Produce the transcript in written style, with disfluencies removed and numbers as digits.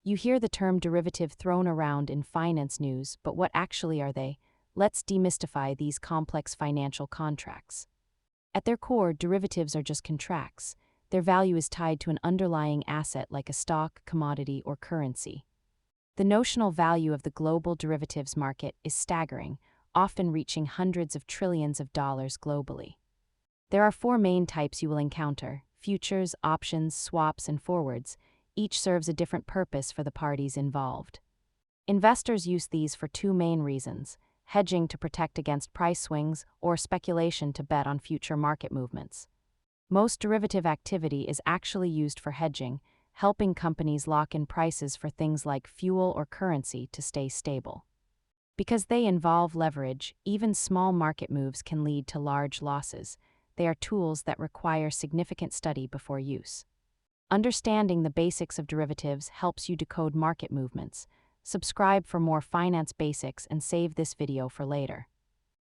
You hear the term derivative thrown around in finance news, but what actually are they? Let's demystify these complex financial contracts. At their core, derivatives are just contracts. Their value is tied to an underlying asset like a stock, commodity, or currency. The notional value of the global derivatives market is staggering, often reaching hundreds of trillions of dollars globally. There are four main types you will encounter: futures, options, swaps, and forwards. Each serves a different purpose for the parties involved. Investors use these for two main reasons: hedging to protect against price swings, or speculation to bet on future market movements. Most derivative activity is actually used for hedging, helping companies lock in prices for things like fuel or currency to stay stable. Because they involve leverage, even small market moves can lead to large losses. They are tools that require significant study before use. Understanding the basics of derivatives helps you decode market movements. Subscribe for more finance basics and save this video for later.